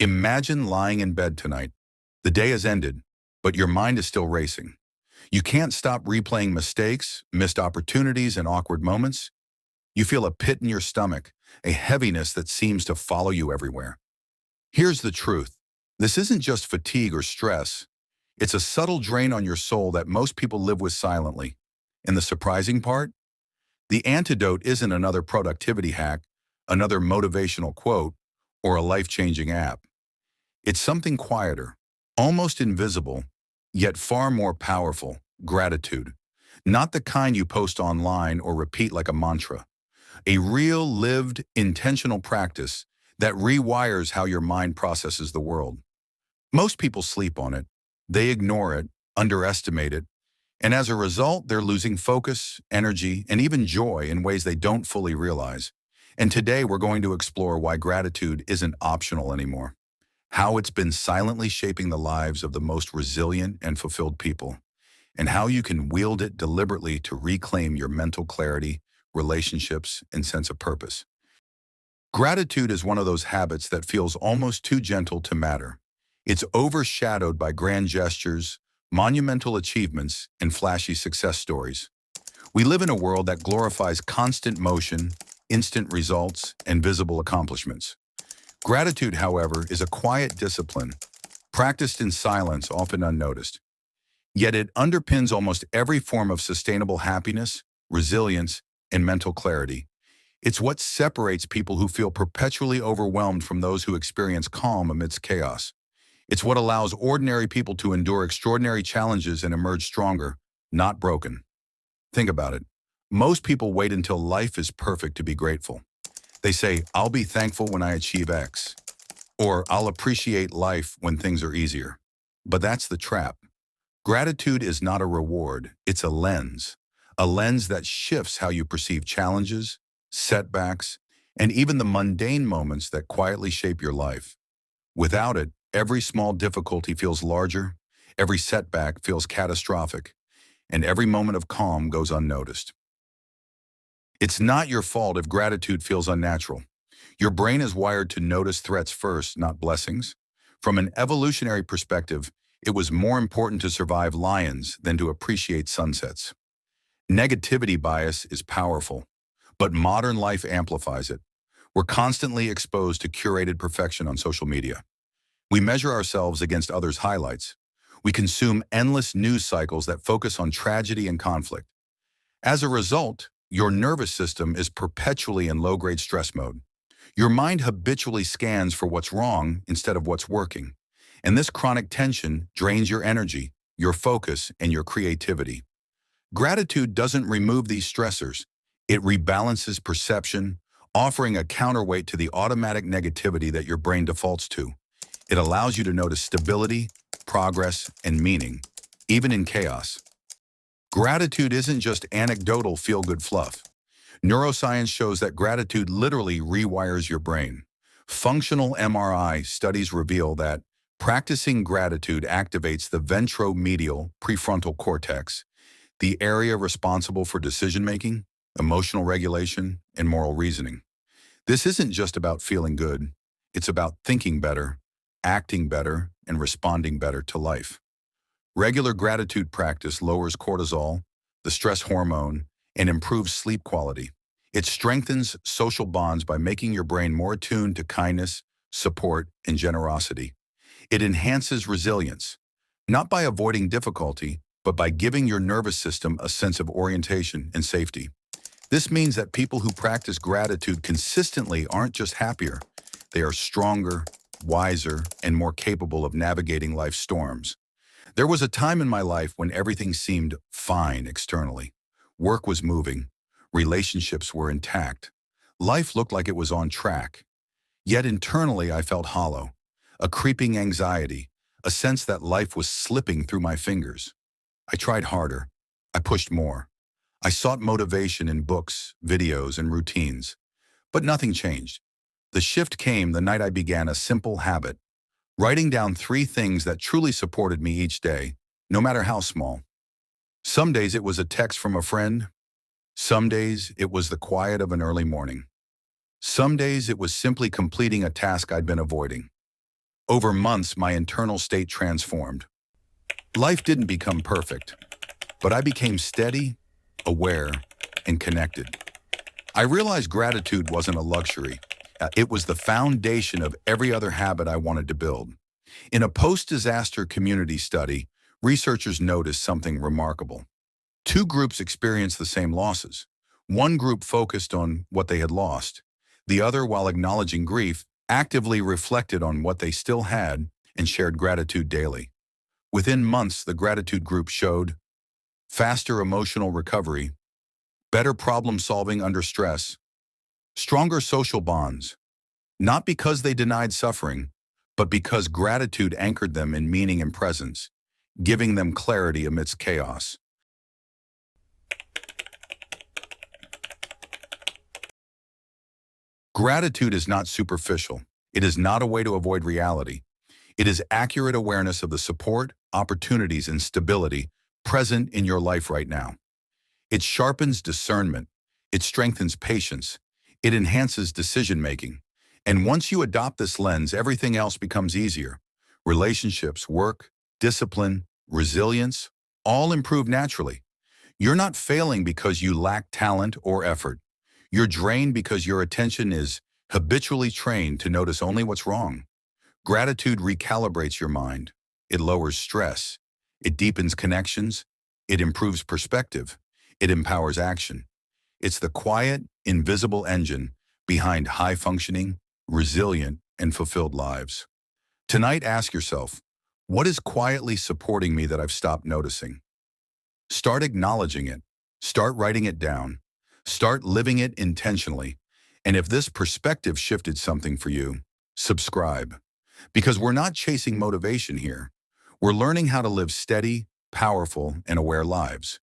Imagine lying in bed tonight. The day has ended, but your mind is still racing. You can't stop replaying mistakes, missed opportunities, and awkward moments. You feel a pit in your stomach, a heaviness that seems to follow you everywhere. Here's the truth. This isn't just fatigue or stress. It's a subtle drain on your soul that most people live with silently. And the surprising part? The antidote isn't another productivity hack, another motivational quote, or a life-changing app. It's something quieter, almost invisible, yet far more powerful: gratitude. Not the kind you post online or repeat like a mantra. A real, lived, intentional practice that rewires how your mind processes the world. Most people sleep on it. They ignore it, underestimate it, and as a result, they're losing focus, energy, and even joy in ways they don't fully realize. And today we're going to explore why gratitude isn't optional anymore, how it's been silently shaping the lives of the most resilient and fulfilled people, and how you can wield it deliberately to reclaim your mental clarity, relationships, and sense of purpose. Gratitude is one of those habits that feels almost too gentle to matter. It's overshadowed by grand gestures, monumental achievements, and flashy success stories. We live in a world that glorifies constant motion, instant results, and visible accomplishments. Gratitude, however, is a quiet discipline, practiced in silence, often unnoticed. Yet it underpins almost every form of sustainable happiness, resilience, and mental clarity. It's what separates people who feel perpetually overwhelmed from those who experience calm amidst chaos. It's what allows ordinary people to endure extraordinary challenges and emerge stronger, not broken. Think about it. Most people wait until life is perfect to be grateful. They say, "I'll be thankful when I achieve X," or "I'll appreciate life when things are easier." But that's the trap. Gratitude is not a reward, it's a lens that shifts how you perceive challenges, setbacks, and even the mundane moments that quietly shape your life. Without it, every small difficulty feels larger, every setback feels catastrophic, and every moment of calm goes unnoticed. It's not your fault if gratitude feels unnatural. Your brain is wired to notice threats first, not blessings. From an evolutionary perspective, it was more important to survive lions than to appreciate sunsets. Negativity bias is powerful, but modern life amplifies it. We're constantly exposed to curated perfection on social media. We measure ourselves against others' highlights. We consume endless news cycles that focus on tragedy and conflict. As a result, your nervous system is perpetually in low-grade stress mode. Your mind habitually scans for what's wrong instead of what's working. And this chronic tension drains your energy, your focus, and your creativity. Gratitude doesn't remove these stressors. It rebalances perception, offering a counterweight to the automatic negativity that your brain defaults to. It allows you to notice stability, progress, and meaning, even in chaos. Gratitude isn't just anecdotal feel-good fluff. Neuroscience shows that gratitude literally rewires your brain. Functional MRI studies reveal that practicing gratitude activates the ventromedial prefrontal cortex, the area responsible for decision-making, emotional regulation, and moral reasoning. This isn't just about feeling good. It's about thinking better, acting better, and responding better to life. Regular gratitude practice lowers cortisol, the stress hormone, and improves sleep quality. It strengthens social bonds by making your brain more attuned to kindness, support, and generosity. It enhances resilience, not by avoiding difficulty, but by giving your nervous system a sense of orientation and safety. This means that people who practice gratitude consistently aren't just happier, they are stronger, wiser, and more capable of navigating life's storms. There was a time in my life when everything seemed fine externally. Work was moving, relationships were intact, life looked like it was on track. Yet internally I felt hollow, a creeping anxiety, a sense that life was slipping through my fingers. I tried harder. I pushed more. I sought motivation in books, videos, and routines. But nothing changed. The shift came the night I began a simple habit: writing down 3 things that truly supported me each day, no matter how small. Some days it was a text from a friend. Some days it was the quiet of an early morning. Some days it was simply completing a task I'd been avoiding. Over months, my internal state transformed. Life didn't become perfect, but I became steady, aware, and connected. I realized gratitude wasn't a luxury. It was the foundation of every other habit I wanted to build. In a post-disaster community study, researchers noticed something remarkable. Two groups experienced the same losses. One group focused on what they had lost. The other, while acknowledging grief, actively reflected on what they still had and shared gratitude daily. Within months, the gratitude group showed faster emotional recovery, better problem solving under stress, stronger social bonds, not because they denied suffering, but because gratitude anchored them in meaning and presence, giving them clarity amidst chaos. Gratitude is not superficial. It is not a way to avoid reality. It is accurate awareness of the support, opportunities, and stability present in your life right now. It sharpens discernment. It strengthens patience. It enhances decision-making. And once you adopt this lens, everything else becomes easier. Relationships, work, discipline, resilience, all improve naturally. You're not failing because you lack talent or effort. You're drained because your attention is habitually trained to notice only what's wrong. Gratitude recalibrates your mind. It lowers stress. It deepens connections. It improves perspective. It empowers action. It's the quiet, invisible engine behind high-functioning, resilient, and fulfilled lives. Tonight, ask yourself, what is quietly supporting me that I've stopped noticing? Start acknowledging it. Start writing it down. Start living it intentionally. And if this perspective shifted something for you, subscribe. Because we're not chasing motivation here. We're learning how to live steady, powerful, and aware lives.